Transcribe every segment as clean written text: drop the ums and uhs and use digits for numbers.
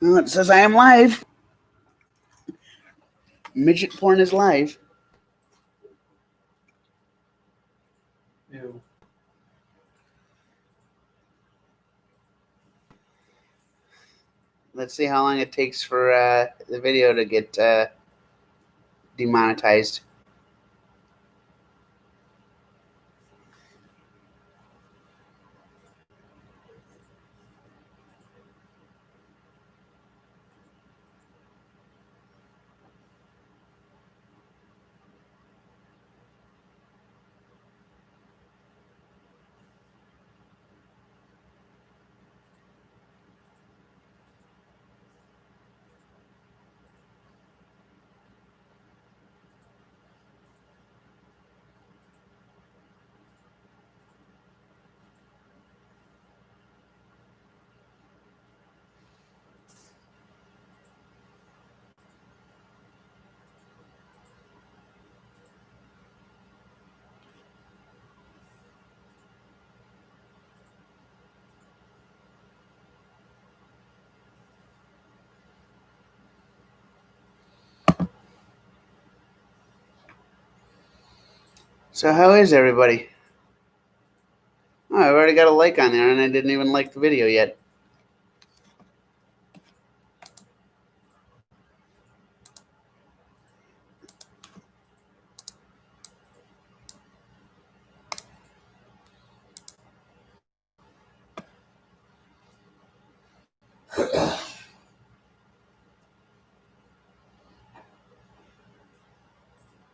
Well, it says I am live. Midget Porn is live. Ew. Let's see how long it takes for the video to get demonetized. So how is everybody? Oh, I've already got a like on there and I didn't even like the video yet.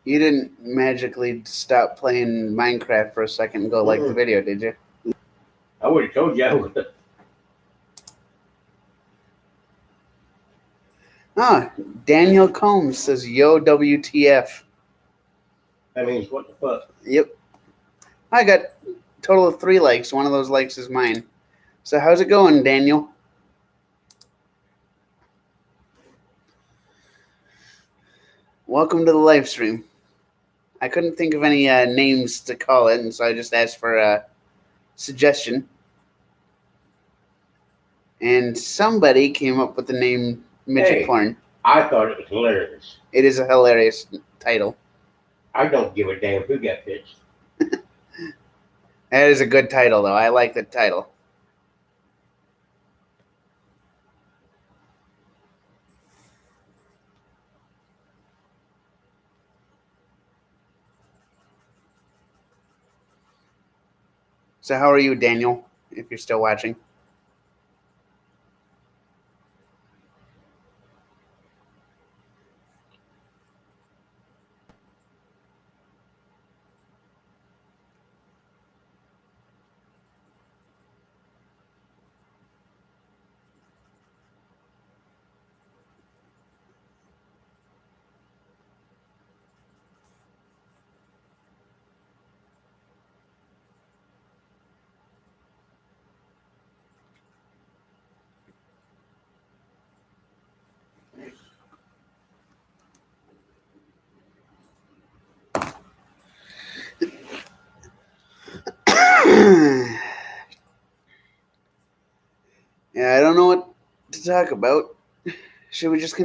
You didn't magically stop playing Minecraft for a second and go like the video, did you? I would have told you I would. Oh, Daniel Combs says, yo, WTF. That means what the fuck? Yep. I got a total of 3 likes. One of those likes is mine. So how's it going, Daniel? Welcome to the live stream. I couldn't think of any names to call it, and so I just asked for a suggestion. And somebody came up with the name Midget Porn. I thought it was hilarious. It is a hilarious title. I don't give a damn who got pitched. That is a good title, though. I like the title. So how are you, Daniel, if you're still watching? Yeah, I don't know what to talk about. Should we just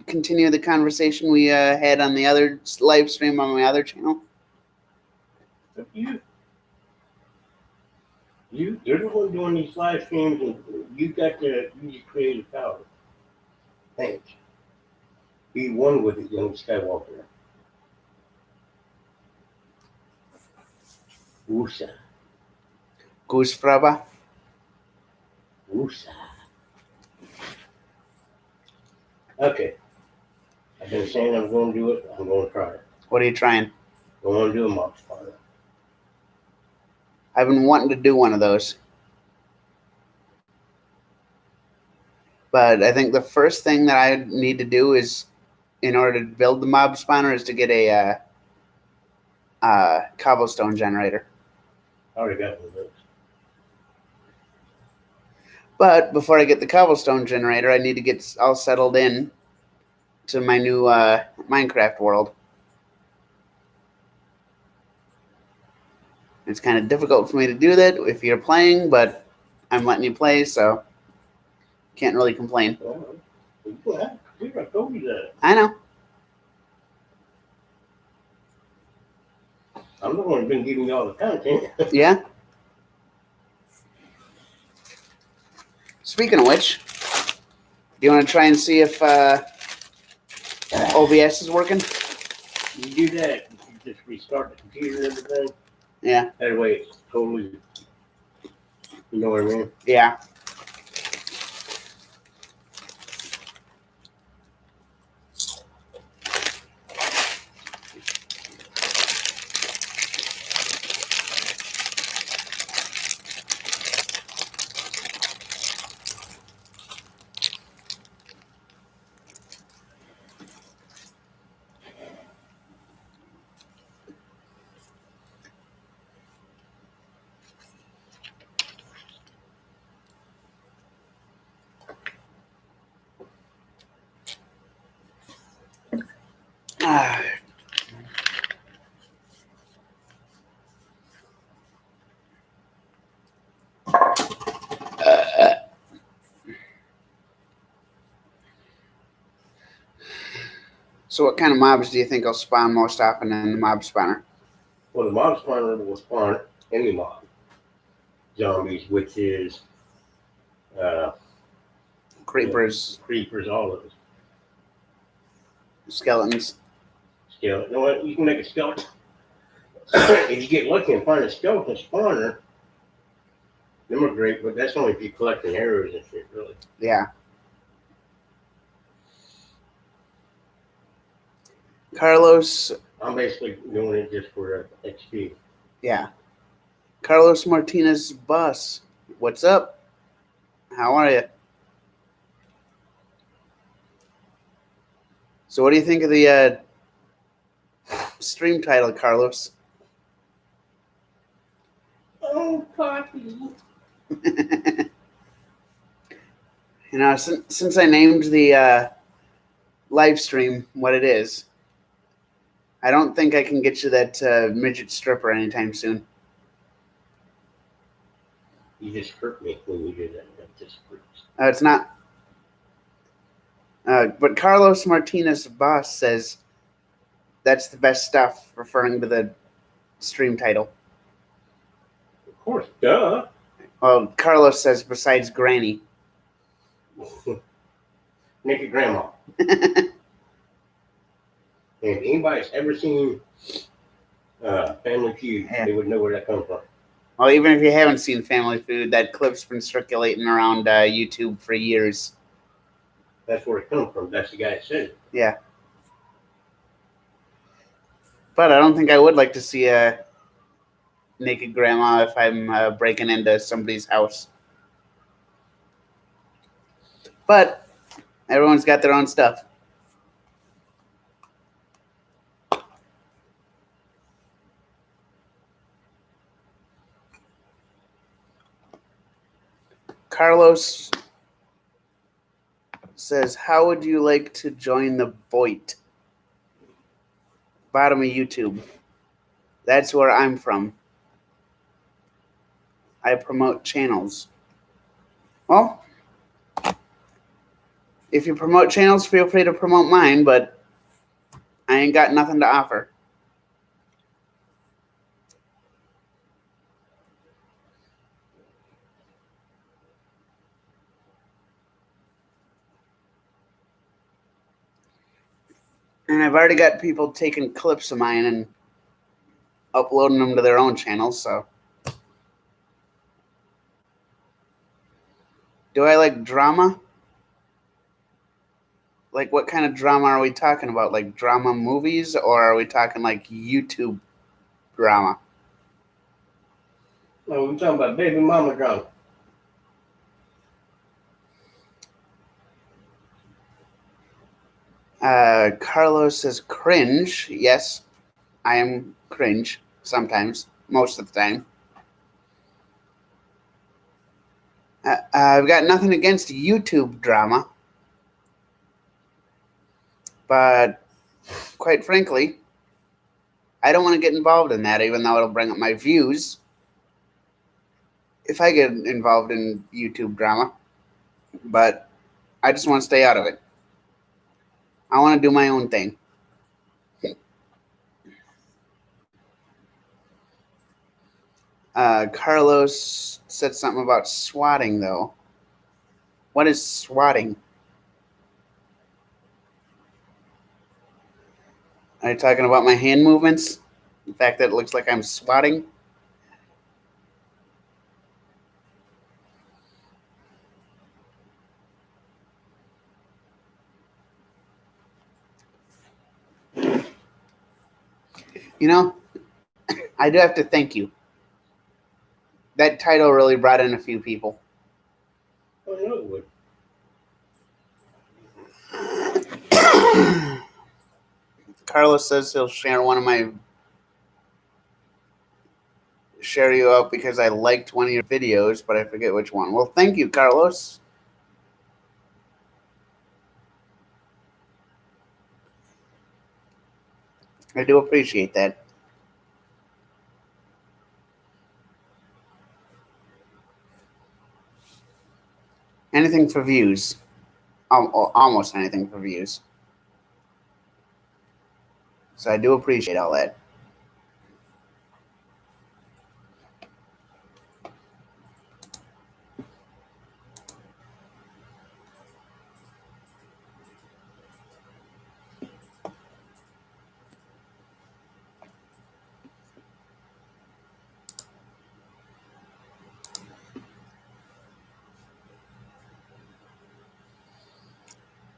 continue the conversation we had on the other live stream on my other channel? You're the one doing these live streams, and you got to use your creative power. Thanks. Be one with it, young Skywalker. Usa. Goose Fraba? Usa. Okay. I've been saying I'm going to do it. I'm going to try it. What are you trying? I'm going to do a mock spider. I've been wanting to do one of those. But I think the first thing that I need to do is, in order to build the mob spawner, is to get a cobblestone generator. I already got one of those. But before I get the cobblestone generator, I need to get all settled in to my new Minecraft world. It's kind of difficult for me to do that if you're playing, but I'm letting you play, so can't really complain. Well, You don't have a computer. I told you that. I know. I'm the one who's been giving you all the content. Yeah. Speaking of which, do you want to try and see if OBS is working? You do that, you just restart the computer and everything. Yeah. That way it's totally, you know what I mean? Yeah. Ah. So what kind of mobs do you think will spawn most often in the mob spawner? Well, the mob spawner will spawn any mob. Zombies, witches, Creepers, creepers, all of those. skeletons. Skeleton. You know what? You can make a skeleton. If you get lucky and find a skeleton spawner, them are great, but that's only if you're collecting arrows and shit, really. Yeah. Carlos. I'm basically doing it just for XP. Yeah. Carlos Martinez Bus. What's up? How are you? So what do you think of the stream title, Carlos? Oh, Poppy. You know, since I named the live stream what it is, I don't think I can get you that midget stripper anytime soon. You just hurt me when you did that. That just hurts. It's not. But Carlos Martinez Boss says that's the best stuff, referring to the stream title. Of course, duh. Well, Carlos says besides Granny. Naked Grandma. And if anybody's ever seen Family Feud, Yeah. they would know where that comes from. Well, even if you haven't seen Family Feud, that clip's been circulating around YouTube for years. That's where it comes from. That's the guy that said it. Yeah. But I don't think I would like to see a naked grandma if I'm breaking into somebody's house. But everyone's got their own stuff. Carlos says, how would you like to join the Voight? Bottom of YouTube. That's where I'm from. I promote channels. Well, if you promote channels, feel free to promote mine, but I ain't got nothing to offer. And I've already got people taking clips of mine and uploading them to their own channels, so. Do I like drama? Like, what kind of drama are we talking about? Like drama movies, or are we talking like YouTube drama? No, we're talking about baby mama drama. Carlos says cringe. Yes, I am cringe sometimes, most of the time. I've got nothing against YouTube drama, but quite frankly, I don't want to get involved in that, even though it'll bring up my views if I get involved in YouTube drama. But I just want to stay out of it. I want to do my own thing. Carlos said something about swatting, though. What is swatting? Are you talking about my hand movements? The fact that it looks like I'm swatting? You know, I do have to thank you. That title really brought in a few people. Oh, no, it would. Carlos says he'll share you out because I liked one of your videos, but I forget which one. Well, thank you, Carlos. I do appreciate that. Anything for views. Almost anything for views. So I do appreciate all that.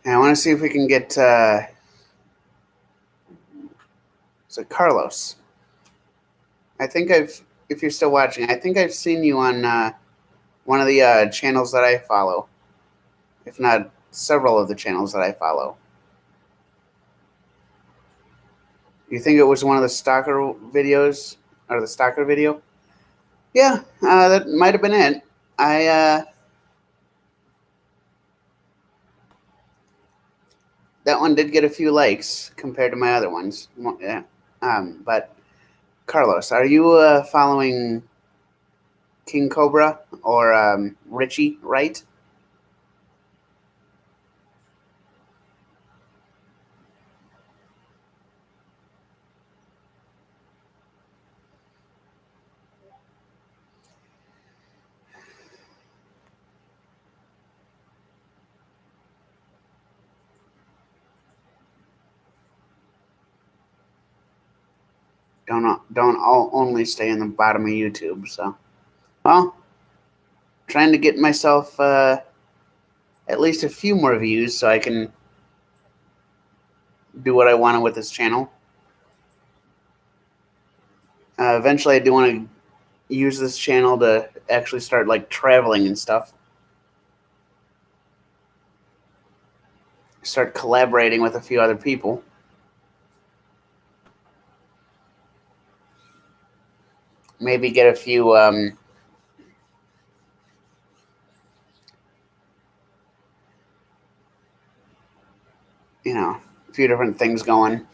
And I want to see if we can get so Carlos. I think if you're still watching, I think I've seen you on one of the channels that I follow, if not several of the channels that I follow. You think it was one of the stalker videos or the stalker video? Yeah, that might have been it. That one did get a few likes compared to my other ones. Yeah. But Carlos, are you following King Cobra or Richie Wright? Don't all only stay in the bottom of YouTube. So, well, trying to get myself at least a few more views so I can do what I wanted with this channel. Eventually, I do want to use this channel to actually start like traveling and stuff. Start collaborating with a few other people. Maybe get a few a few different things going.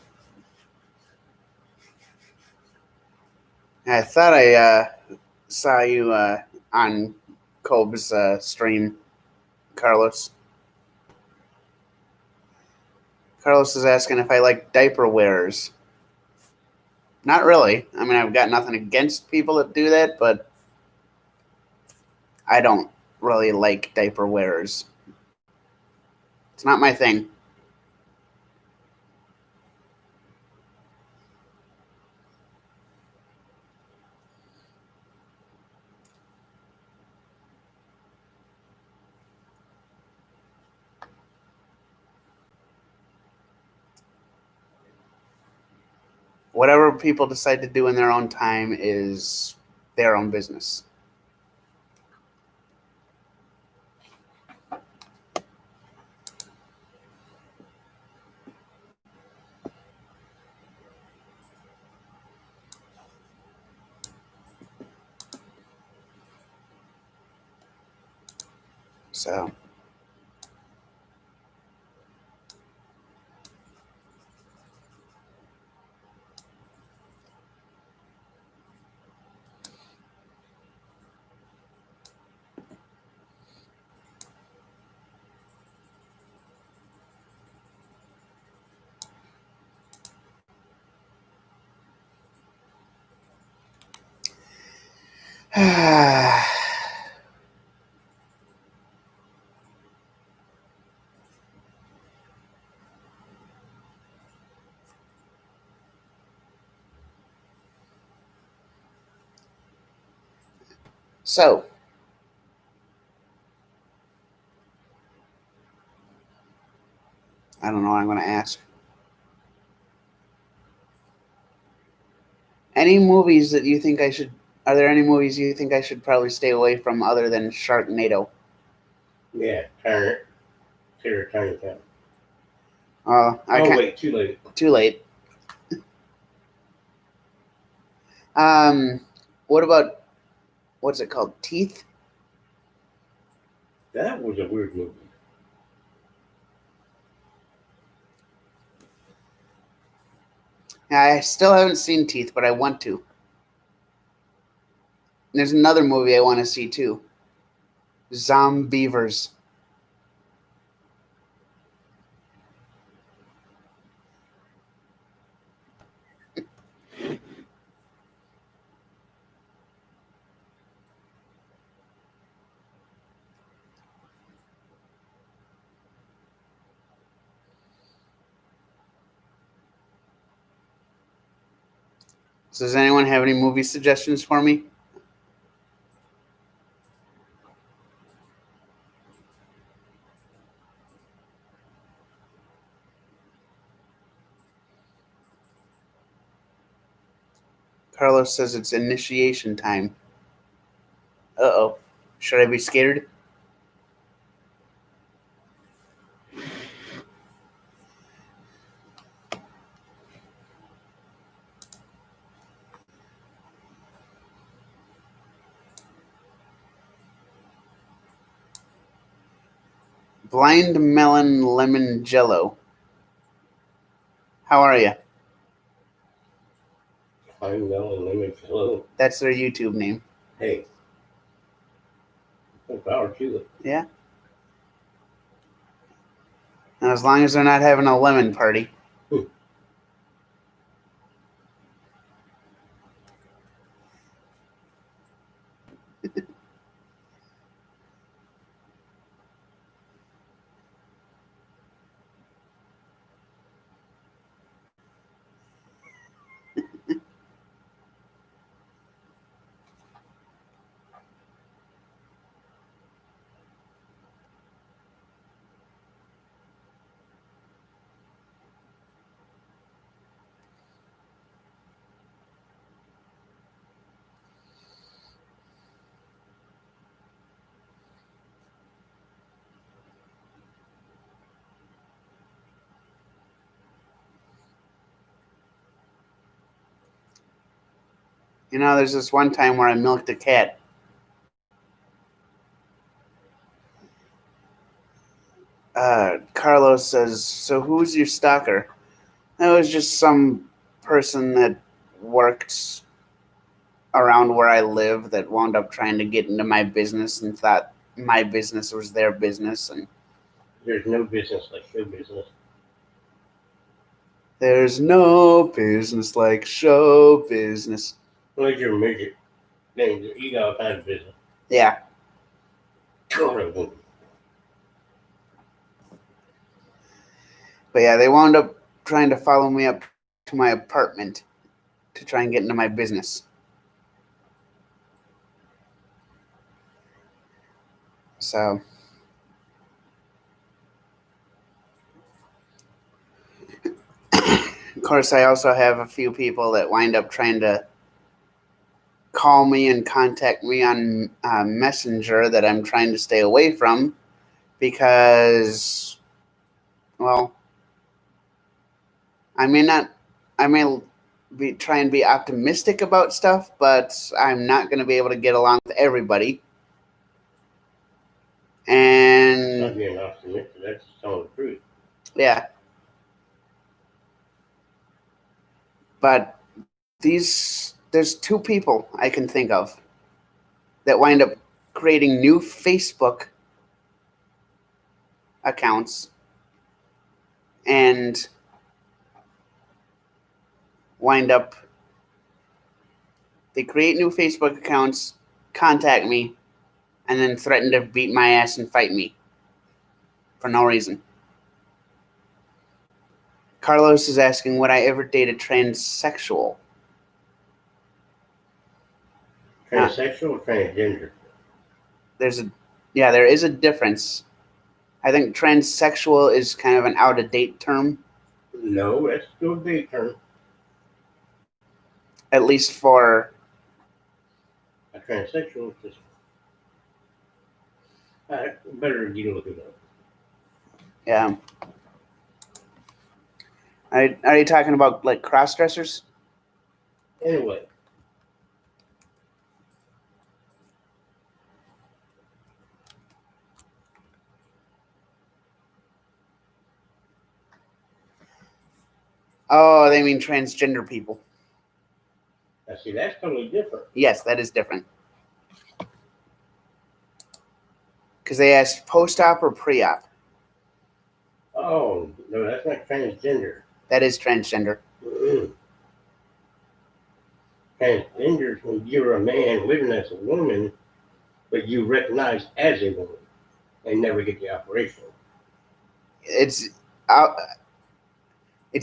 I thought I saw you on Cobb's stream, Carlos. Carlos is asking if I like diaper wearers. Not really. I mean, I've got nothing against people that do that, but I don't really like diaper wearers. It's not my thing. Whatever people decide to do in their own time is their own business. So, So, I don't know what I'm going to ask. Any movies that you think I should? Are there any movies you think I should probably stay away from other than Sharknado? Yeah, Turner. Sarah Turner Town. I Oh can't. wait, too late. Too late. What about what's it called? Teeth? That was a weird movie. I still haven't seen Teeth, but I want to. There's another movie I want to see too. Zombievers. So does anyone have any movie suggestions for me? Carlos says it's initiation time. Uh-oh. Should I be scared? Blind Melon Lemon Jello. How are you? Fine Melon Lemon Jello. That's their YouTube name. Hey. Full power to it. Yeah. And as long as they're not having a lemon party. You know, there's this one time where I milked a cat. Carlos says, so who's your stalker? It was just some person that worked around where I live that wound up trying to get into my business and thought my business was their business. And There's no business like show business. there's no business like show business. Unless you're a midget. Then you got all kinds of business. Yeah. But yeah, they wound up trying to follow me up to my apartment to try and get into my business. So, of course, I also have a few people that wind up trying to call me and contact me on Messenger that I'm trying to stay away from because, well, I may try and be optimistic about stuff, but I'm not going to be able to get along with everybody. And Not being optimistic, that's telling the truth. yeah, but there's two people I can think of that wind up creating new Facebook accounts and wind up they create new Facebook accounts contact me and then threaten to beat my ass and fight me for no reason. Carlos is asking, would I ever date a transsexual? Transsexual or transgender? There is a difference. I think transsexual is kind of an out-of-date term. No, that's still a big term. At least for A transsexual is just. Better you look it up. yeah. Are you talking about like cross-dressers? Anyway. Oh, they mean transgender people. Now, see, that's totally different. Yes, that is different. Because they asked post-op or pre-op. Oh, no, that's not transgender. That is transgender. Mm-hmm. Transgender is when you're a man living as a woman, but you recognize as a woman and never get the operation. It's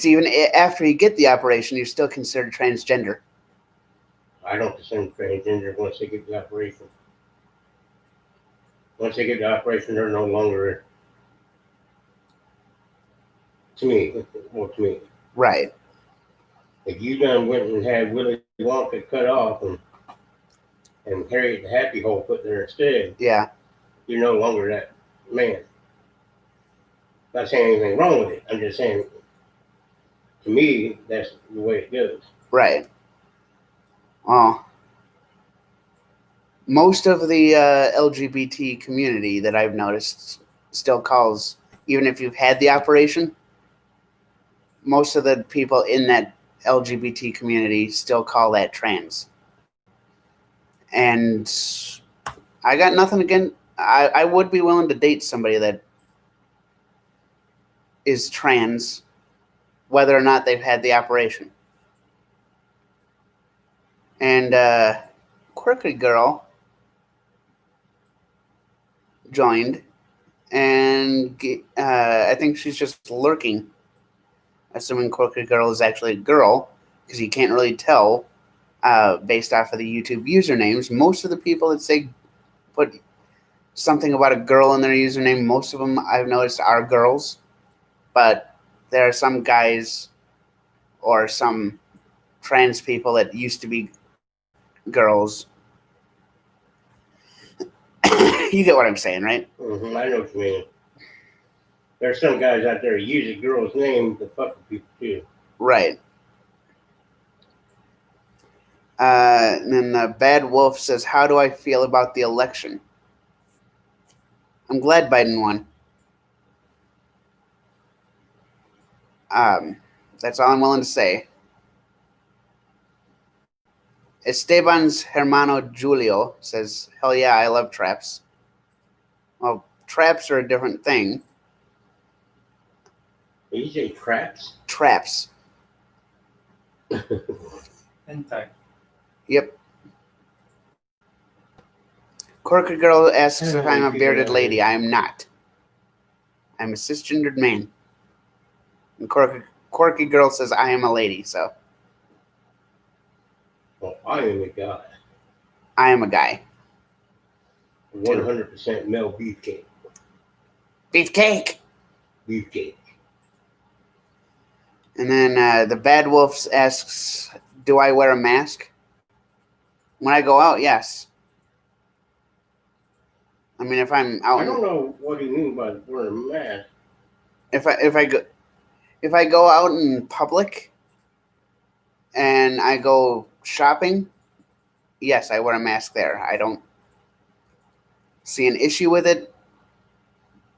even after you get the operation, you're still considered transgender. I don't consider transgender once they get the operation. Once they get the operation, they're no longer, to me. Right. If you done went and had Willy Wonka cut off and Harriet the Happy Hole put there instead, yeah, you're no longer that man. Not saying anything wrong with it. I'm just saying, to me, that's the way it goes. Right. Well, most of the LGBT community that I've noticed still calls, even if you've had the operation, most of the people in that LGBT community still call that trans. And I got nothing against. I would be willing to date somebody that is trans, whether or not they've had the operation. And Quirky Girl joined, and I think she's just lurking, assuming Quirky Girl is actually a girl, because you can't really tell based off of the YouTube usernames. Most of the people that say put something about a girl in their username, most of them I've noticed are girls, but there are some guys or some trans people that used to be girls. You get what I'm saying, right? Mm-hmm, I know what you mean. There's some guys out there who use a girl's name to fuck with people too. Right. And then Bad Wolf says, how do I feel about the election? I'm glad Biden won. That's all I'm willing to say. Esteban's hermano Julio says, hell yeah, I love traps. Well, traps are a different thing. Did you say traps? Traps. Hentai. Yep. Quirky Girl asks if I'm a bearded lady. I am not. I'm a cisgendered man. And Quirky Girl says I am a lady, so. Well, I am a guy. I am a guy. 100% male beefcake. Beefcake! Beefcake. And then the Bad Wolf asks, do I wear a mask? When I go out, yes. I mean, if I'm out, I don't know what you mean by wearing a mask. If I go out in public and I go shopping, yes, I wear a mask there. I don't see an issue with it.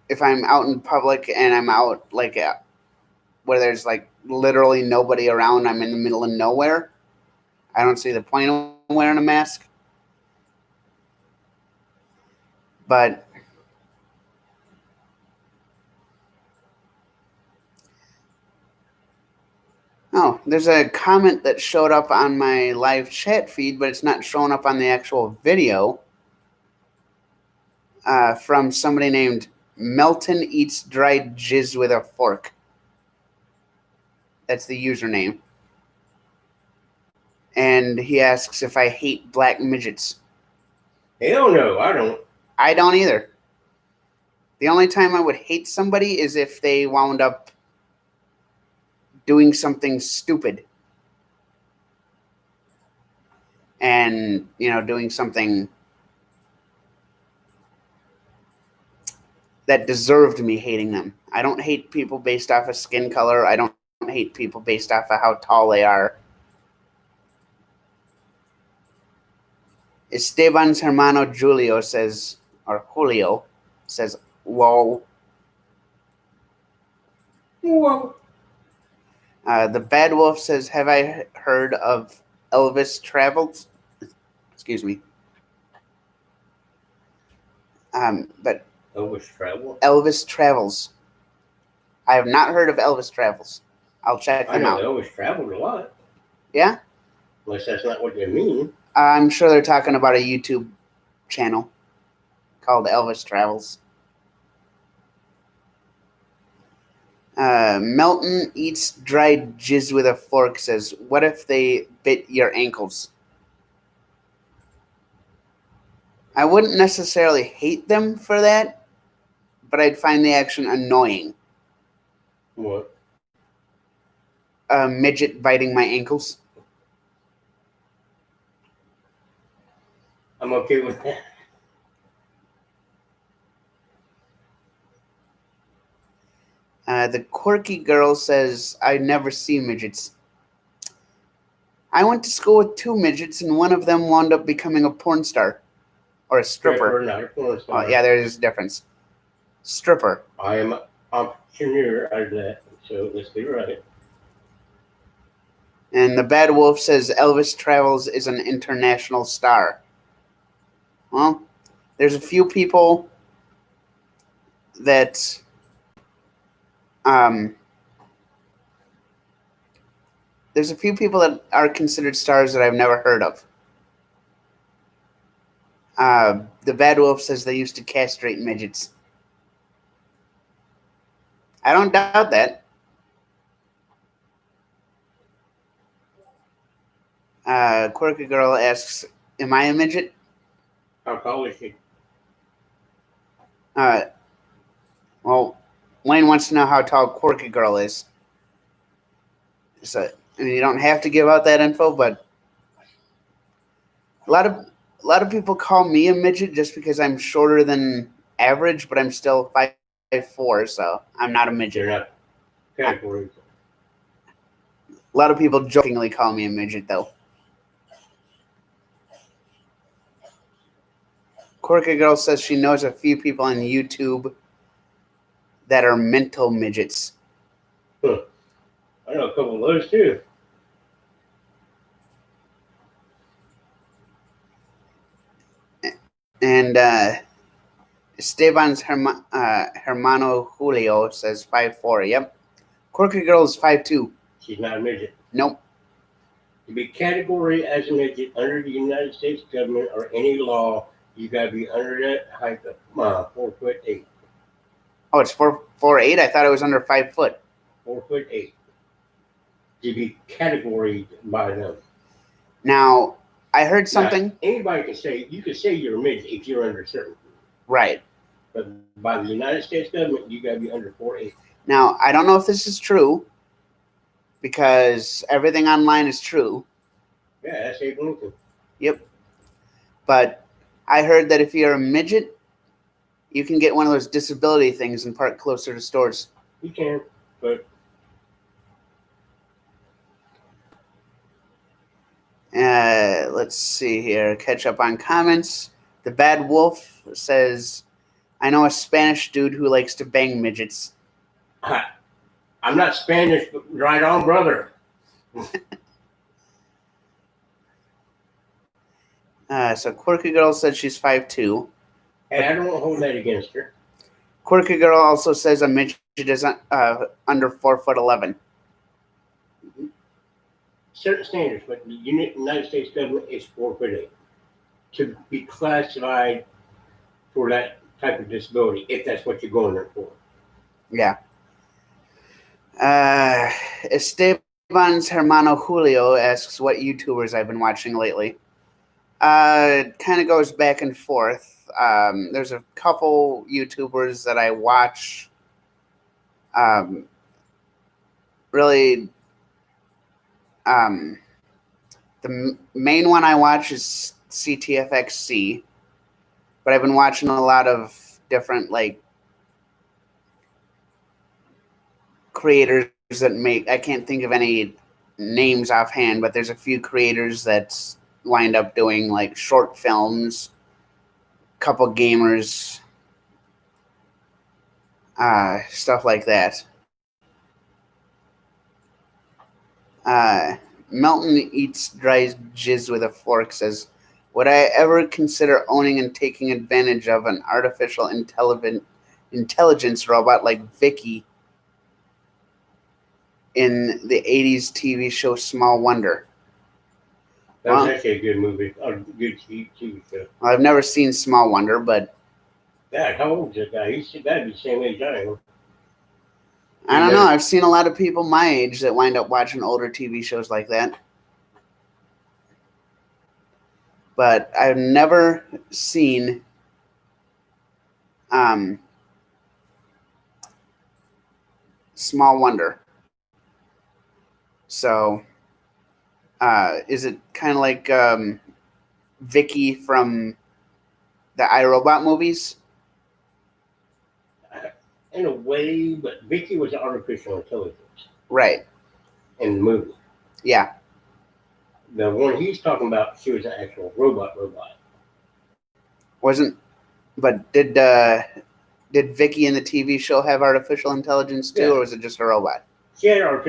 If I'm out in public and I'm out like where there's like literally nobody around, I'm in the middle of nowhere, I don't see the point of wearing a mask. But Oh, there's a comment that showed up on my live chat feed, but it's not showing up on the actual video. From somebody named Melton Eats Dried Jizz with a Fork. That's the username. And he asks if I hate black midgets. Hell no, I don't. I don't either. The only time I would hate somebody is if they wound up doing something stupid. And, doing something that deserved me hating them. I don't hate people based off of skin color. I don't hate people based off of how tall they are. Esteban's hermano Julio says, lol. Whoa. The Bad Wolf says, have I heard of Elvis Travels? Excuse me. But Elvis Travels. I have not heard of Elvis Travels. I'll check them out. I know Elvis traveled a lot. Yeah? Unless that's not what they mean. I'm sure they're talking about a YouTube channel called Elvis Travels. Melton Eats Dried Jizz with a Fork says, what if they bit your ankles? I wouldn't necessarily hate them for that, but I'd find the action annoying. What? A midget biting my ankles. I'm okay with that. The Quirky Girl says, I never see midgets. I went to school with 2 midgets, and one of them wound up becoming a porn star. Or a stripper. Not a porn star. Oh, yeah, there's a difference. Stripper. I am an entrepreneur out of that, so let's be right. And the Bad Wolf says Elvis Travels is an international star. Well, there's a few people that are considered stars that I've never heard of. The Bad Wolf says they used to castrate midgets. I don't doubt that. Quirky Girl asks, am I a midget? How tall is she? Well, Wayne wants to know how tall Quirky Girl is. So, you don't have to give out that info, but a lot of people call me a midget just because I'm shorter than average, but I'm still 5'4", so I'm not a midget. You're not category. A lot of people jokingly call me a midget, though. Quirky Girl says she knows a few people on YouTube that are mental midgets. Huh. I know a couple of those, too. And Esteban's hermano Julio says 5'4". Yep. Quirky Girl is 5'2". She's not a midget. Nope. To be categorized as a midget under the United States government or any law, you got to be under that height of 4'8". Oh, it's 4'8"? I thought it was under 5 foot. 4'8". To be categorized by them. Now, I heard something. Now, anybody can say, you can say you're a midget if you're under certain. Right. But by the United States government, you got to be under 4'8". Now, I don't know if this is true, because everything online is true. Yeah, that's Abe Lincoln. Yep. But I heard that if you're a midget, you can get one of those disability things and park closer to stores. You can, but... Let's see here. Catch up on comments. The Bad Wolf says, I know a Spanish dude who likes to bang midgets. I'm not Spanish, but right on, brother. So Quirky Girl said she's 5'2". Hey, I don't hold that against her. Quirky Girl also says a midget is under 4'11". certain standards, but the United States government is forfeiting to be classified for that type of disability, if that's what you're going there for. Yeah. Esteban's hermano Julio asks what YouTubers I've been watching lately. It kind of goes back and forth. There's a couple YouTubers that I watch. Really, the main one I watch is CTFXC, but I've been watching a lot of different like creators that make. I can't think of any names offhand, but there's a few creators that wind up doing like short films, couple gamers, stuff like that. Melton eats dry jizz with a fork says, would I ever consider owning and taking advantage of an artificial intelligence robot like Vicky in the 80s TV show Small Wonder? That was actually a good movie, or good TV show. I've never seen Small Wonder, but God, how old is that guy? He's got to be the same age I am. I don't know. I've seen a lot of people my age that wind up watching older TV shows like that. But I've never seen Small Wonder. So, is it kind of like Vicky from the iRobot movies? In a way, but Vicky was artificial intelligence. Right. In the movie. Yeah. The one he's talking about, she was an actual robot. But did Vicky in the TV show have artificial intelligence too, or was it just a robot? She had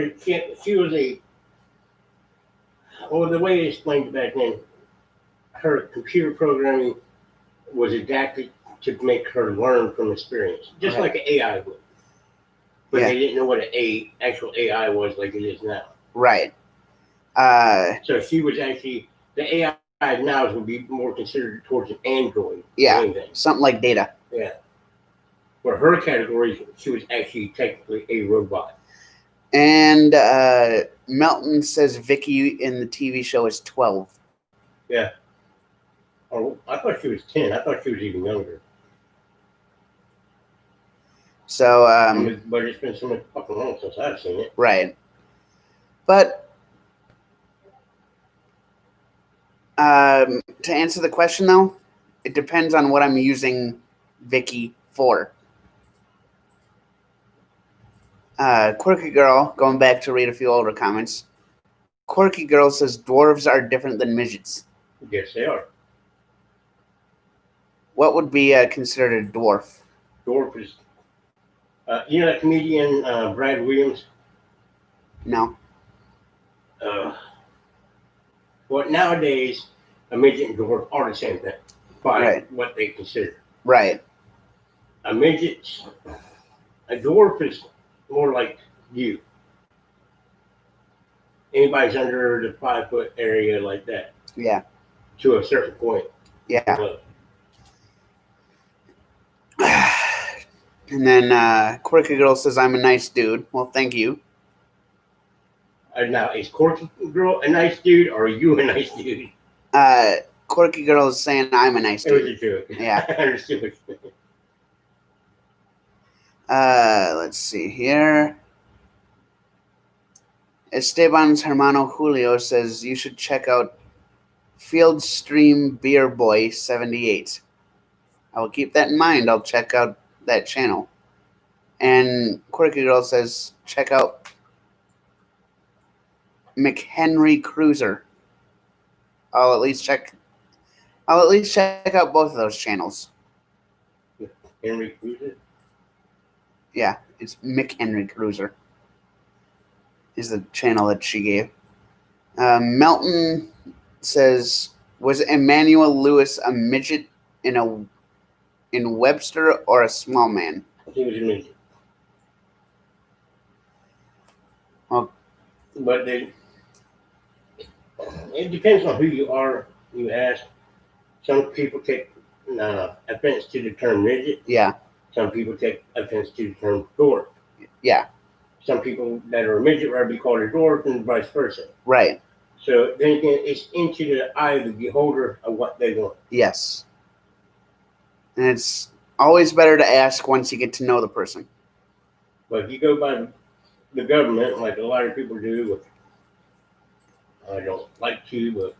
she was the way they explained it back then, her computer programming was adapted to make her learn from experience, just like an AI would. But they didn't know what an actual AI was like it is now. Right. So she was actually, the AI now would be more considered towards an android. Yeah, something like Data. Yeah. For her category, she was actually technically a robot. And Melton says Vicky in the TV show is 12. Yeah. Oh, I thought she was 10. I thought she was even younger. So, but it's been so much fucking long since I've seen it. Right. But to answer the question, though, it depends on what I'm using Vicky for. Quirky Girl, going back to read a few older comments. Quirky Girl says dwarves are different than midgets. Yes, they are. What would be considered a dwarf? Dwarf is, you know that comedian Brad Williams? No. Well, nowadays, a midget and dwarf are the same thing by what they consider. Right. A dwarf is more like you. Anybody's under the 5 foot area like that. Yeah. To a certain point. Yeah. And then Quirky Girl says, I'm a nice dude. Well, thank you. Now, is Quirky Girl a nice dude, or are you a nice dude? Quirky Girl is saying, I'm a nice dude. It was a joke. Yeah. I understood what you meant. Let's see here. Esteban's hermano Julio says, you should check out Field Stream Beer Boy 78. I will keep that in mind. I'll check out that channel. And Quirky Girl says, check out McHenry Cruiser. I'll at least check out both of those channels. Henry Cruiser? Yeah, it's McHenry Cruiser is the channel that she gave. Melton says, was Emmanuel Lewis a midget in Webster or a small man? He was a midget. Well, but they It depends on who you are. You ask. Some people take offense to the term midget. Yeah. Some people take offense to the term dwarf. Yeah. Some people that are a midget rather be called a dwarf, and vice versa. Right. So then again, it's into the eye of the beholder of what they want. Yes. And it's always better to ask once you get to know the person. But if you go by the government, like a lot of people do, I don't like to, but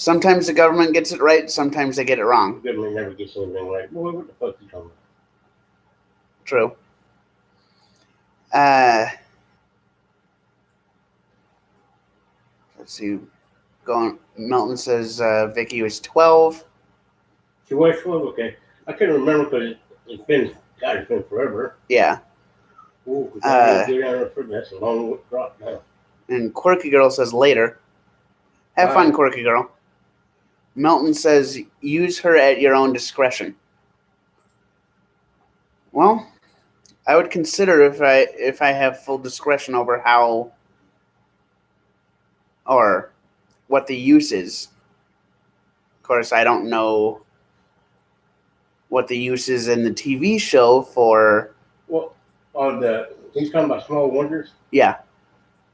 Sometimes the government gets it right, sometimes they get it wrong. the government never gets anything right. Boy, what the fuck are you talking about? True. Let's see. Milton says Vicky was 12. She was 12, okay. I couldn't remember because it's been forever. Yeah. Ooh, go down there further. That's a long drop now. And Quirky Girl says later. Have fun, Quirky Girl. Milton says use her at your own discretion. Well, I would consider if I have full discretion over how or what the use is. Of course, I don't know what the use is in the TV show for. Well, he's talking about Small Wonders? Yeah.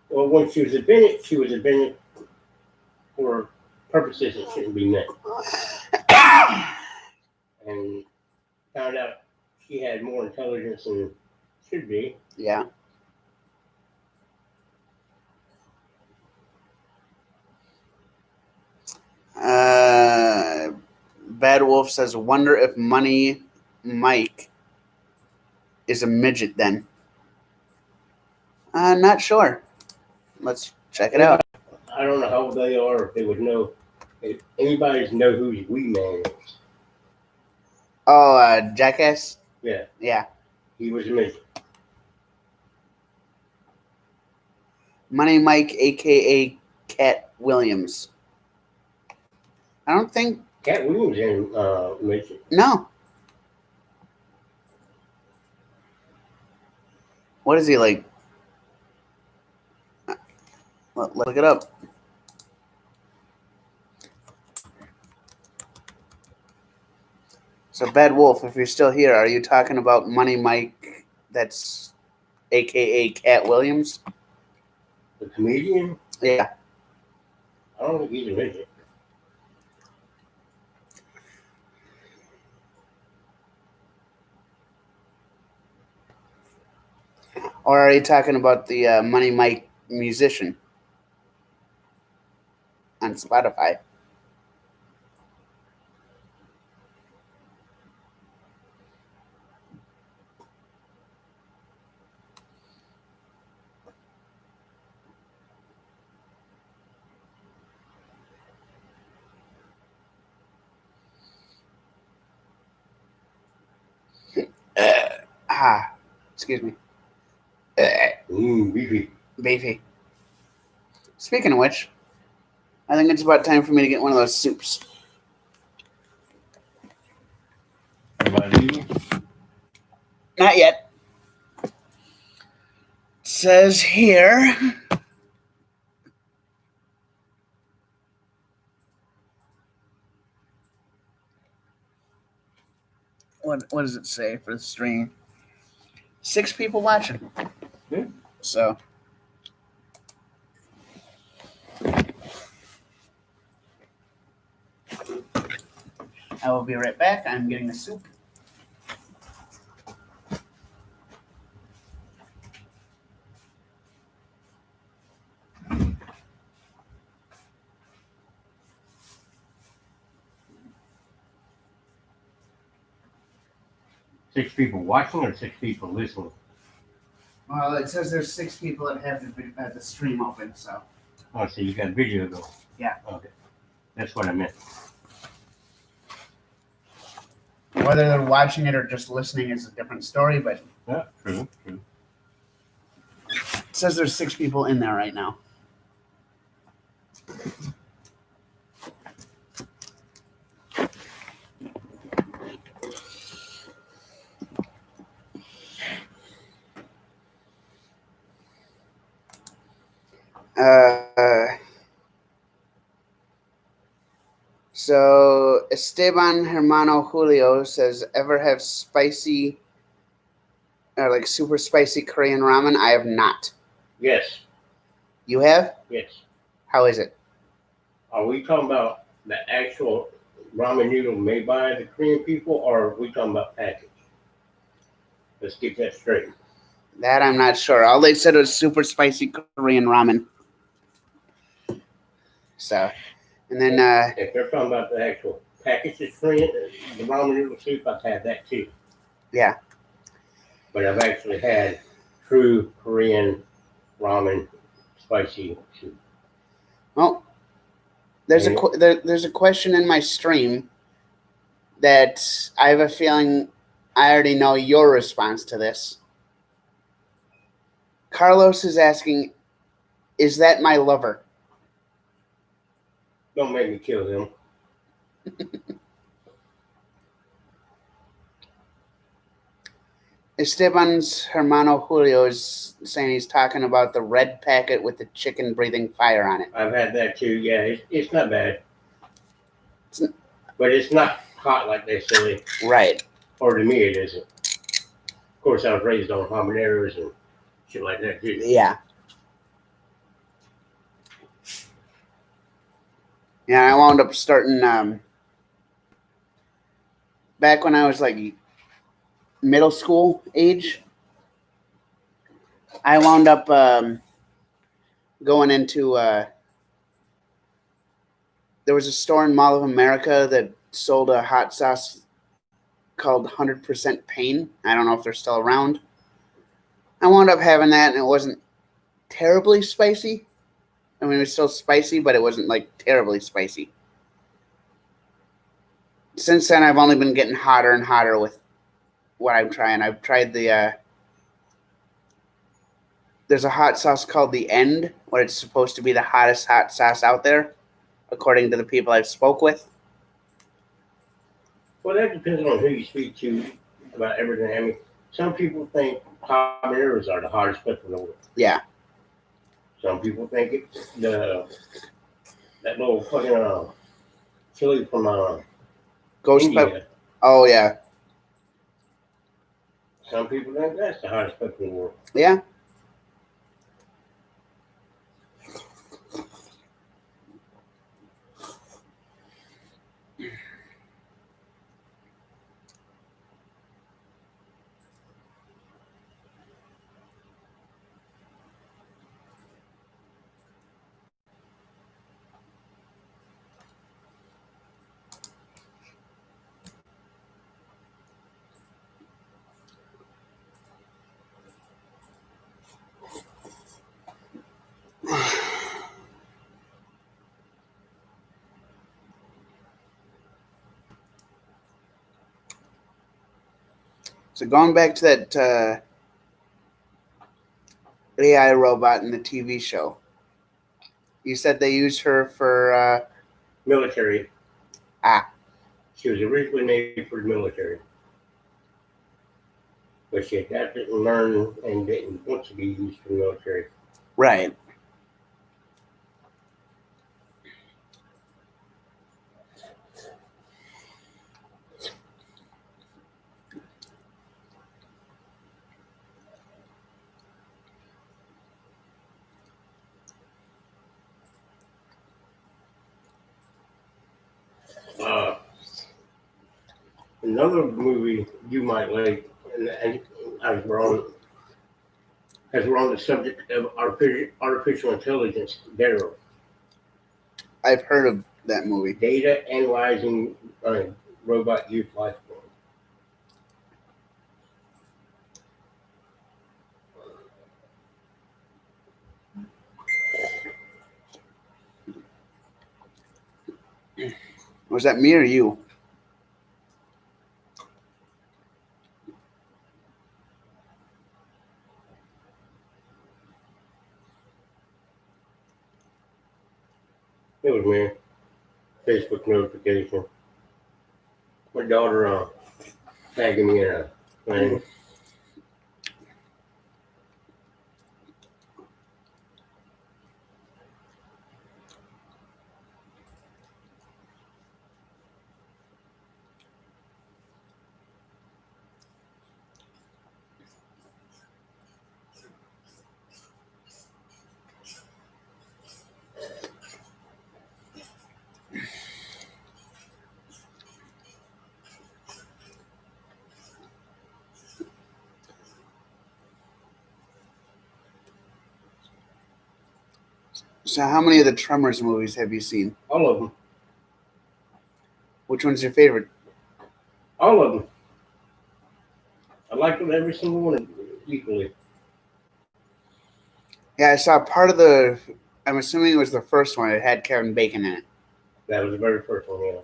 Well, when she was invented for purposes that shouldn't be met. And found out she had more intelligence than should be. Yeah. Bad Wolf says, wonder if Money Mike is a midget then. Not sure. Let's check it out. I don't know how old they are, if they would know. If anybody know who Wee Man is. Oh, Jackass? Yeah. Yeah. He was a midget. Money Mike, a.k.a. Cat Williams. I don't think... Cat Williams in midget. No. What is he like? Look it up. So, Bad Wolf, if you're still here, are you talking about Money Mike, that's a.k.a. Cat Williams? The comedian? Yeah. I don't think he's a midget. Or are you talking about the Money Mike musician on Spotify? Excuse me. Beefy. Beefy. Speaking of which, I think it's about time for me to get one of those soups. Not yet. It says here. What does it say for the stream? 6 people watching. Yeah. So. I will be right back. I'm getting a soup. Six people watching or 6 people listening? Well, it says there's 6 people that have the stream open, so. Oh, so you got video going? Yeah. Okay. That's what I meant. Whether they're watching it or just listening is a different story, but Yeah, true. it says there's 6 people in there right now. So Esteban Hermano Julio says, ever have spicy or like super spicy Korean ramen? I have not. Yes. You have? Yes. How is it? Are we talking about the actual ramen noodle made by the Korean people, or are we talking about packaged? Let's get that straight. That I'm not sure. All they said was super spicy Korean ramen. So, and then If they're talking about the actual packaged Korean, the ramen noodle soup, I've had that too. yeah. But I've actually had true Korean ramen spicy soup. Well, there's there's a question in my stream that I have a feeling I already know your response to this. Carlos is asking, is that my lover? Don't make me kill him. Esteban's Hermano Julio is saying he's talking about the red packet with the chicken breathing fire on it. I've had that too. Yeah, it's not bad. It's, But it's not hot like they say. right. Or to me, it isn't. Of course, I was raised on habaneros and shit like that too. Yeah. Yeah, I wound up starting back when I was like middle school age. I wound up going into there was a store in Mall of America that sold a hot sauce called 100% Pain. I don't know if they're still around. I wound up having that, and it wasn't terribly spicy. I mean, it was still spicy, but it wasn't like terribly spicy. Since then, I've only been getting hotter and hotter with what I'm trying. I've tried the there's a hot sauce called The End, where it's supposed to be the hottest hot sauce out there, according to the people I've spoke with. Well, that depends on who you speak to about everything. I mean, some people think habaneros are the hottest pepper in the world. Yeah. Some people think it's that little fucking chili from Ghost India. pepper. Oh, yeah. Some people think that's the hottest pepper in the world. Yeah. So going back to that AI robot in the TV show, you said they use her for Military. ah. She was originally made for the military. But she adapted and learned and didn't want to be used for the military. Right. Another movie you might like, and as we're on the subject of artificial intelligence, Daryl. I've heard of that movie. Data analyzing robot youth life form. Was that me or you? It was me. Facebook notification. My daughter tagging me in a thing. So, how many of the Tremors movies have you seen? All of them. Which one's your favorite? All of them. I liked them every single one equally. Yeah, I saw part of the. I'm assuming it was the first one. It had Kevin Bacon in it. That was the very first one, yeah.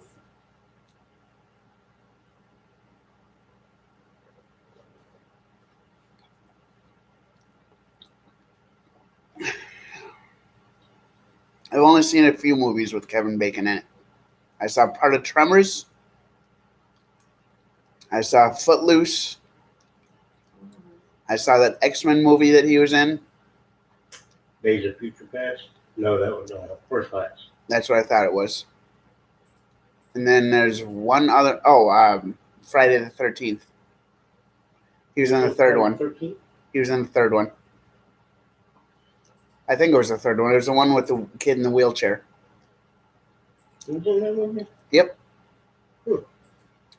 I've only seen a few movies with Kevin Bacon in it. I saw part of Tremors. I saw Footloose. I saw that X-Men movie that he was in. Days of Future Past? No, that was First Class. That's what I thought it was. And then there's one other. Friday the 13th. He was in the third one. 13th? He was in the third one. I think it was the third one. It was the one with the kid in the wheelchair. He was in that movie? Yep. I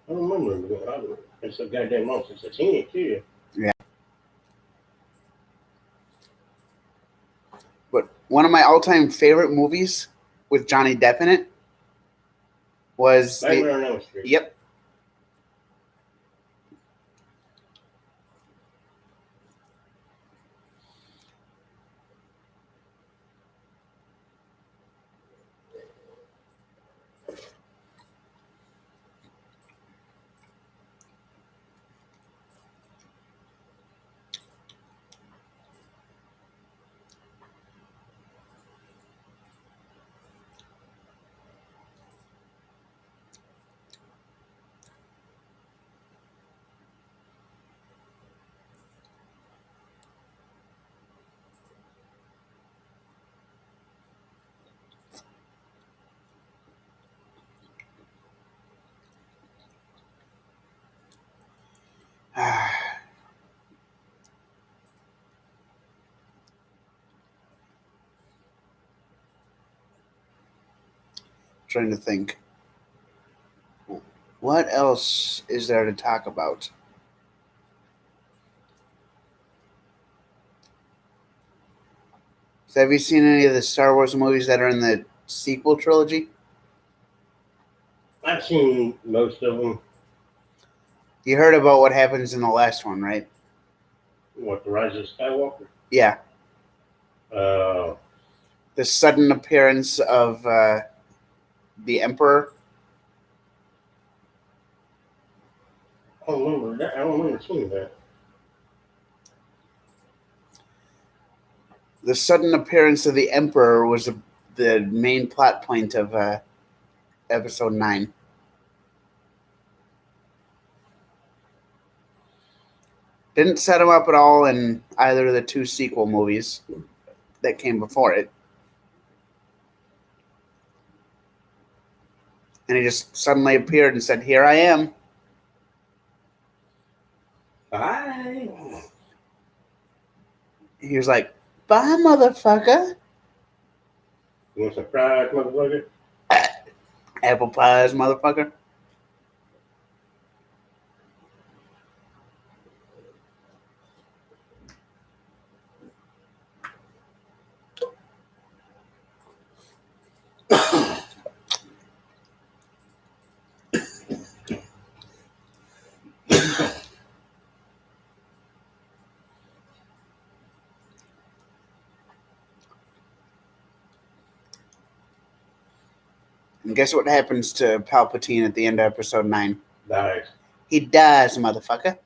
don't remember. It's a goddamn long since I've seen it, too. Yeah. But one of my all-time favorite movies with Johnny Depp in it was Nightmare on Elm Street. Yep. Trying to think. What else is there to talk about? So have you seen any of the Star Wars movies that are in the sequel trilogy? I've seen most of them. You heard about what happens in the last one, right? What, The Rise of Skywalker? Yeah. Uh, The sudden appearance of the Emperor. I don't remember that. I don't remember seeing that. The sudden appearance of the Emperor was the main plot point of Episode 9. Didn't set him up at all in either of the two sequel movies that came before it. And he just suddenly appeared and said, "Here I am." Bye. He was like, "Bye, motherfucker." You want some fries, motherfucker? Apple pies, motherfucker. And guess what happens to Palpatine at the end of Episode 9? Dies. He dies, motherfucker.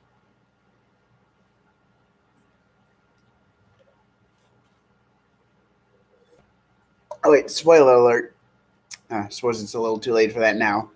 Oh, wait, spoiler alert. I suppose it's a little too late for that now.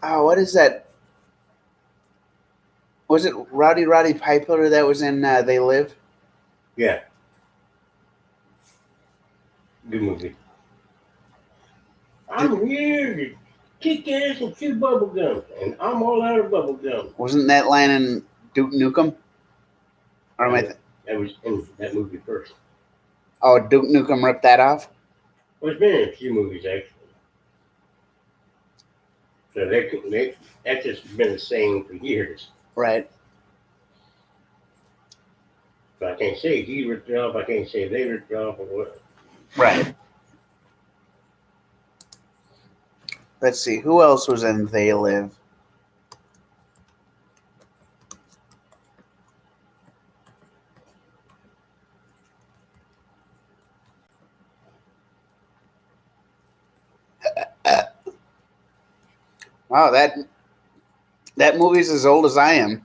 Oh, what is that? Was it Roddy Piper that was in They Live? Yeah. Good movie. I'm here to kick ass and chew bubble gum, and I'm all out of bubble gum. Wasn't that line in Duke Nukem? Or am I? That was in that movie first. Oh, Duke Nukem ripped that off. Well, it's been in a few movies actually. So that's just been a saying for years. Right. So I can't say he ripped it off. I can't say they ripped it off or what. Right. Let's see. Who else was in They Live? Wow, that movie's as old as I am.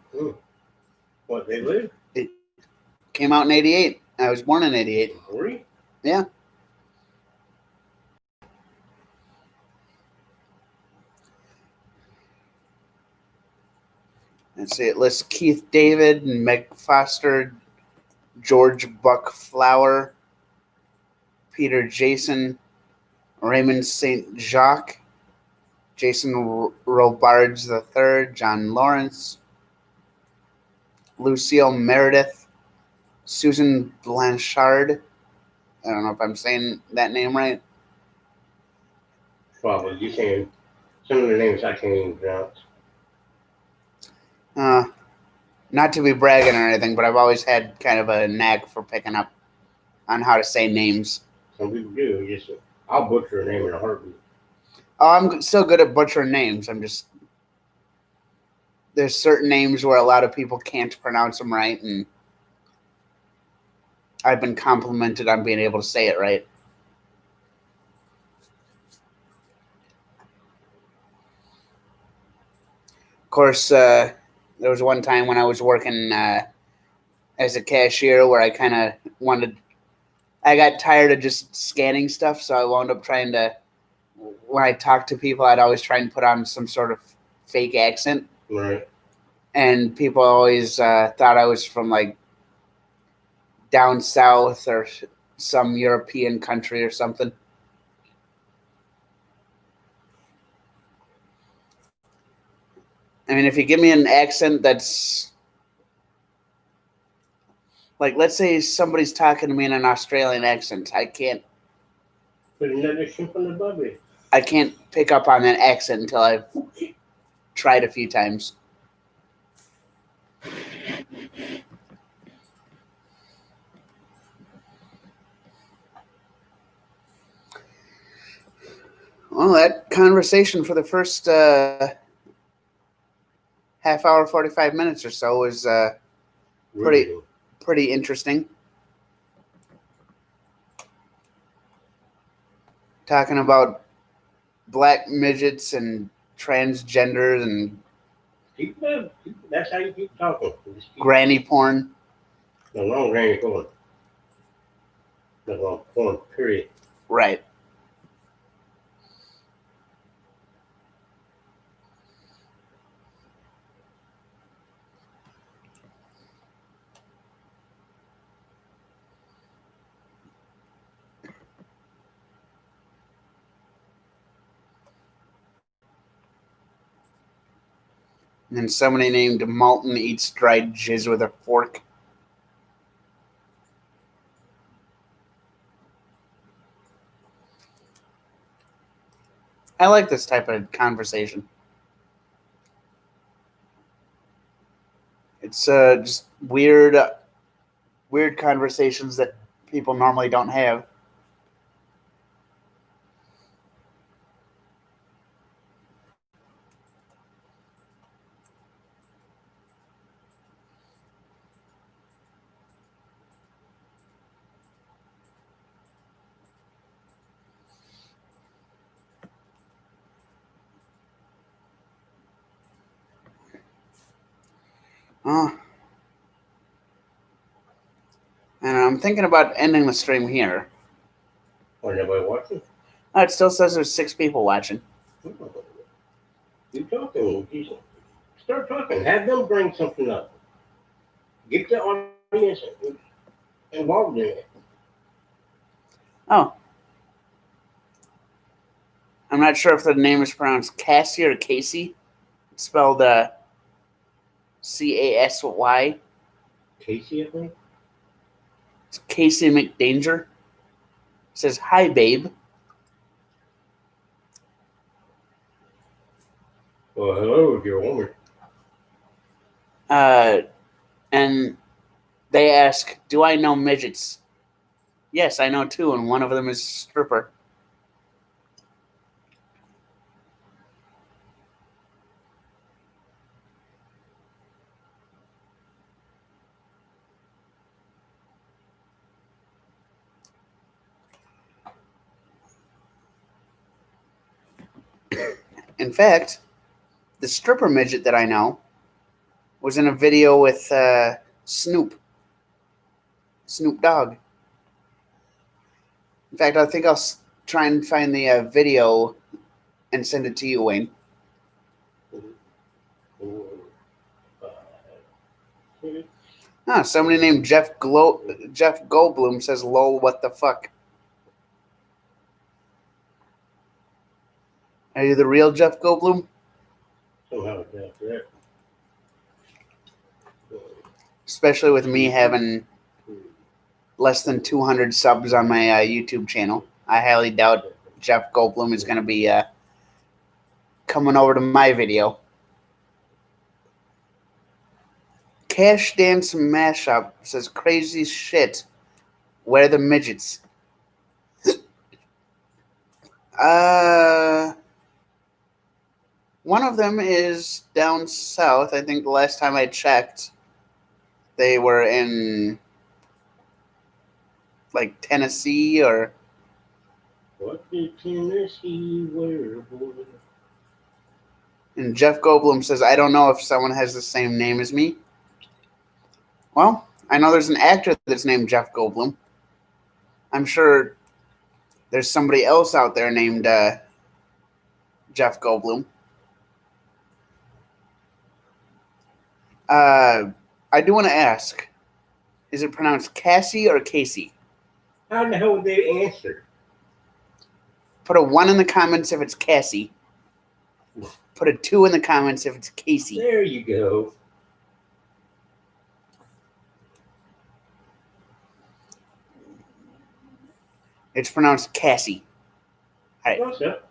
What, They Live? It came out in '88. I was born in '88. Really? Yeah. Let's see. It lists Keith David and Meg Foster, George Buck Flower, Peter Jason, Raymond St. Jacques, Jason Robards III, John Lawrence, Lucille Meredith, Susan Blanchard. I don't know if I'm saying that name right. Probably. You're saying some of the names I can't even pronounce. Not to be bragging or anything, but I've always had kind of a knack for picking up on how to say names. Some people do. I'll butcher a name in a heartbeat. Oh, I'm still good at butchering names. There's certain names where a lot of people can't pronounce them right, and I've been complimented on being able to say it right. Of course, there was one time when I was working as a cashier where I kind of I got tired of just scanning stuff, so I wound up trying to, when I talked to people, I'd always try and put on some sort of fake accent. Right. And people always thought I was from like down south or some European country or something. I mean, if you give me an accent that's like, let's say somebody's talking to me in an Australian accent, I can't Put another shrimp on the barbie. I can't pick up on that accent until I've tried a few times. Well, that conversation for the first half hour, 45 minutes or so was pretty interesting. Talking about black midgets and transgenders and That's how you keep talking. granny porn. No long granny porn. No long porn, period. Right. And then somebody named Malton eats dried jizz with a fork. I like this type of conversation. It's just weird conversations that people normally don't have. And I'm thinking about ending the stream here. Or nobody watching? Oh, it still says there's 6 people watching. You talking? Start talking. Have them bring something up. Get the audience involved in it. Oh. I'm not sure if the name is pronounced Cassie or Casey. It's spelled Casy. Casey, I think. It's Casey McDanger. It says, "Hi, babe." Well, hello, if you're a woman. And they ask, "Do I know midgets?" Yes, I know two, and one of them is a stripper. In fact, the stripper midget that I know was in a video with Snoop Dogg. In fact, I think I'll try and find the video and send it to you, Wayne. 4, 5, 6. Somebody named Jeff Goldblum says, "Lol, what the fuck?" Are you the real Jeff Goldblum? Somehow I got that. Especially with me having less than 200 subs on my YouTube channel. I highly doubt Jeff Goldblum is going to be coming over to my video. Cash Dance Mashup says, "Crazy shit. Where the midgets?" One of them is down south. I think the last time I checked, they were in like Tennessee or. What did Tennessee wear, boy? And Jeff Goldblum says, "I don't know if someone has the same name as me." Well, I know there's an actor that's named Jeff Goldblum. I'm sure there's somebody else out there named Jeff Goldblum. I do want to ask, is it pronounced Cassie or Casey? How in the hell would they answer? Put a 1 in the comments if it's Cassie. Put a 2 in the comments if it's Casey. There you go. It's pronounced Cassie. All right. What's up?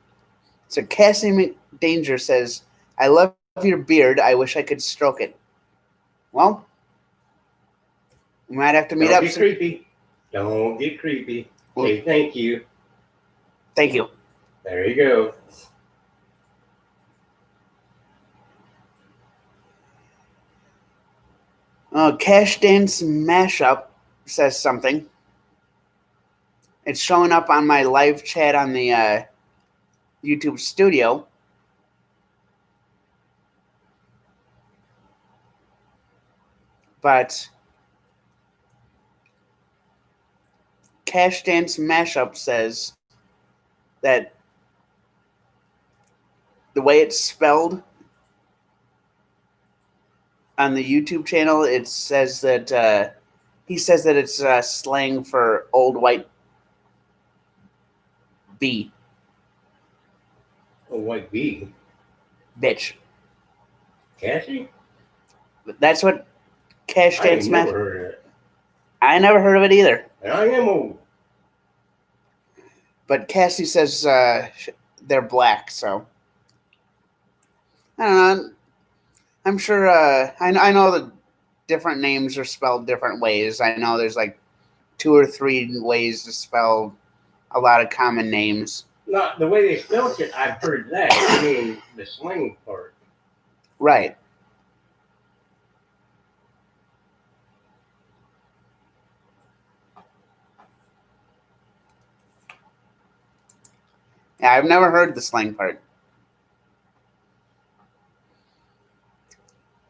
So Cassie McDanger says, "I love your beard. I wish I could stroke it." Well, we might have to meet Don't up. get creepy. Don't get creepy. Say thank you. Thank you. There you go. Cash Dance Mashup says something. It's showing up on my live chat on the YouTube studio. But Cash Dance Mashup says that the way it's spelled on the YouTube channel, it says that he says that it's slang for old white bee. A white bee. Bitch. Cassie? That's what Cash I ain't Dance never Mashup. heard of that. I never heard of it either. And I am old. But Cassie says they're black, so I don't know. I'm sure. I know the different names are spelled different ways. I know there's like 2 or 3 ways to spell a lot of common names. Not the way they spelled it. I've heard that. I mean, the slang part. Right. Yeah, I've never heard the slang part.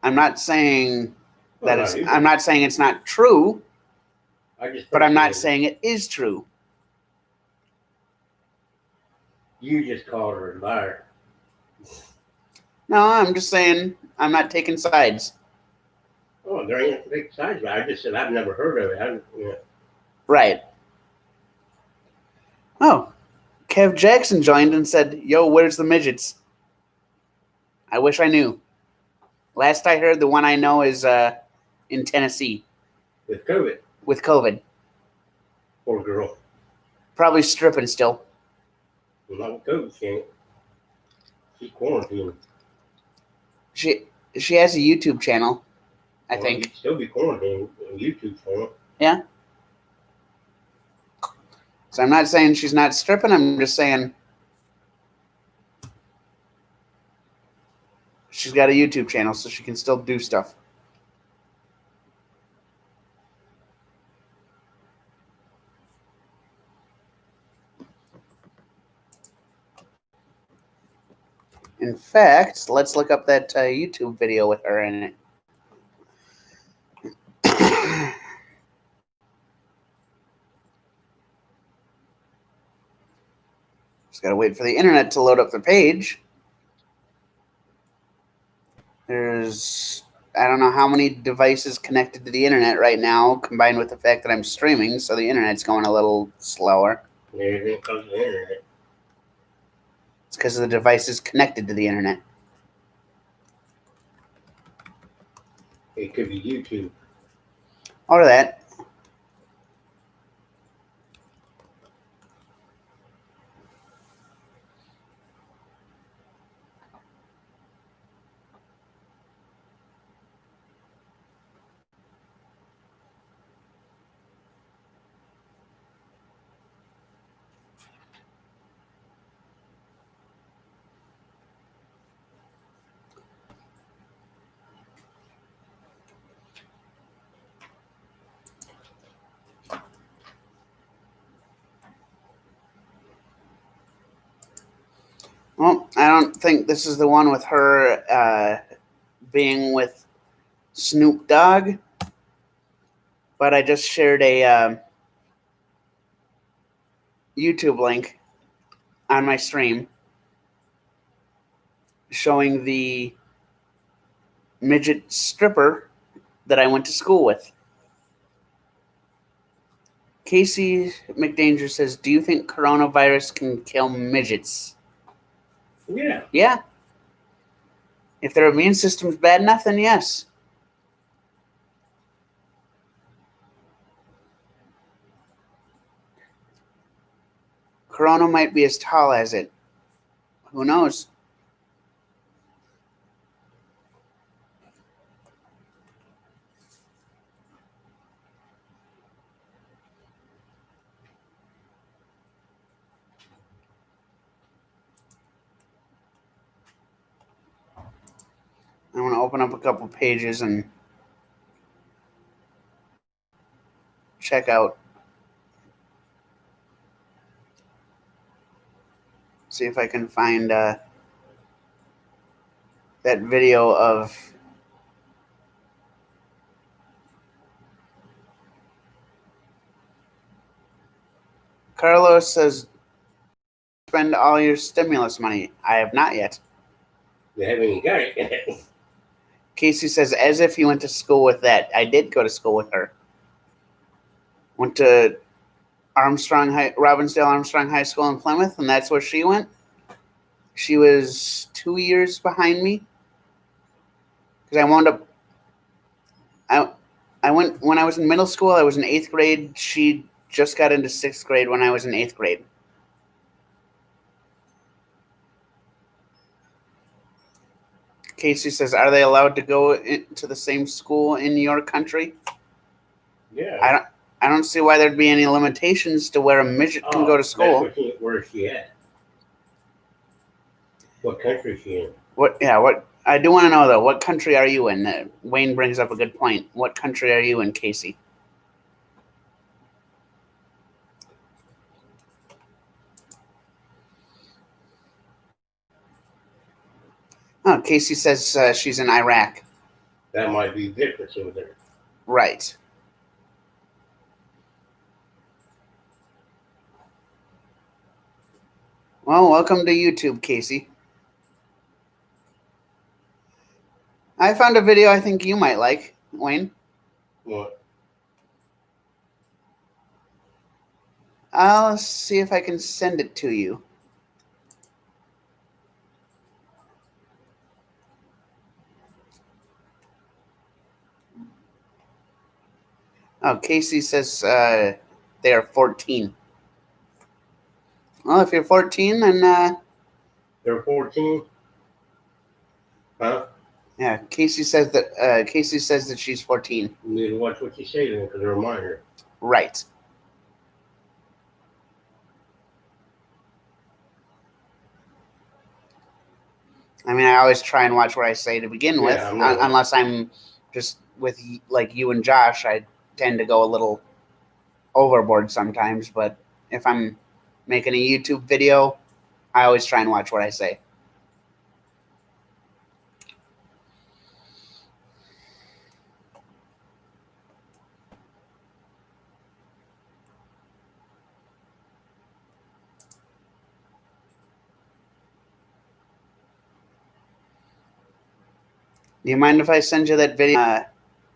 I'm not saying that Well, it's. not either. I'm not saying it's not true, but I'm not personally- saying it is true. You just called her a liar. No, I'm just saying I'm not taking sides. Oh, there ain't a big size. I just said I've never heard of it. Right. Oh, Kev Jackson joined and said, "Yo, where's the midgets?" I wish I knew. Last I heard, the one I know is in Tennessee With COVID. with COVID. Poor girl. Probably stripping still. Well, not with COVID, she ain't. She's quarantined. She has a YouTube channel, I Well, think. you'd still be quarantined on YouTube channel. Yeah. So I'm not saying she's not stripping. I'm just saying she's got a YouTube channel, so she can still do stuff. In fact, let's look up that YouTube video with her in it. Just gotta wait for the internet to load up the page. There's, I don't know how many devices connected to the internet right now, combined with the fact that I'm streaming, so the internet's going a little slower. Everything comes to the internet. It's because of the devices connected to the internet. It could be YouTube. Or that. Well, I don't think this is the one with her being with Snoop Dogg, but I just shared a YouTube link on my stream showing the midget stripper that I went to school with. Casey McDanger says, "Do you think coronavirus can kill midgets?" Yeah. Yeah. If their immune system's bad enough, then yes. Corona might be as tall as it. Who knows? I want to open up a couple pages and check out. See if I can find that video of Carlos says, "Spend all your stimulus money." I have not yet. They haven't even got it yet. Casey says, "As if you went to school with that." I did go to school with her. Went to Robbinsdale Armstrong High School in Plymouth, and that's where she went. She was 2 years behind me because I wound up. I went when I was in middle school. I was in 8th grade. She just got into 6th grade when I was in 8th grade. Casey says, "Are they allowed to go into the same school in your country?" Yeah. I don't see why there'd be any limitations to where a midget can go to school. Where is she at? What country is she in? What I do want to know though, what country are you in? Wayne brings up a good point. What country are you in, Casey? Oh, Casey says she's in Iraq. That might be the difference over there. Right. Well, welcome to YouTube, Casey. I found a video I think you might like, Wayne. What? I'll see if I can send it to you. Oh, Casey says they are 14. Well, if you're 14, then They're 14. Huh? yeah. Casey says that she's 14. You need to watch what you say then, because they're a minor. Right. I mean, I always try and watch what I say to begin with, Yeah, I know. unless I'm just with like you and Josh. I tend to go a little overboard sometimes, but if I'm making a YouTube video, I always try and watch what I say. Do you mind if I send you that video,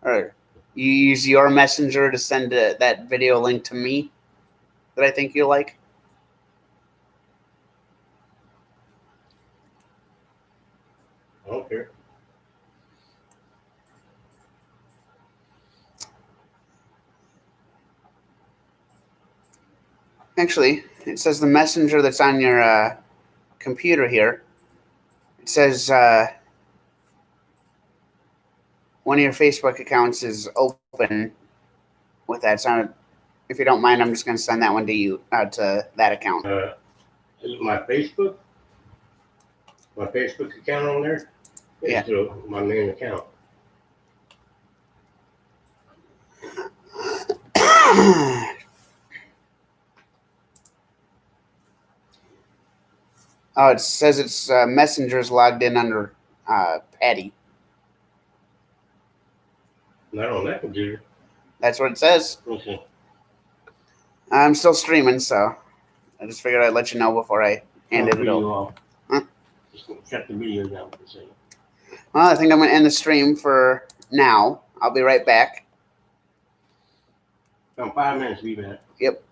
or you use your messenger to send that video link to me that I think you'll like? I don't care. Actually, it says the messenger that's on your computer here. It says one of your Facebook accounts is open with that. So if you don't mind, I'm just going to send that one to you, to that account. My Facebook account on there is Yeah. my main account. Oh, it says it's Messenger's logged in under Patty. Not on that computer. That's what it says. Okay. I'm still streaming, so I just figured I'd let you know before I handed it over. Off. Huh? Just shut the video down for a second. Well, I think I'm going to end the stream for now. I'll be right back. In 5 minutes, be back. Yep.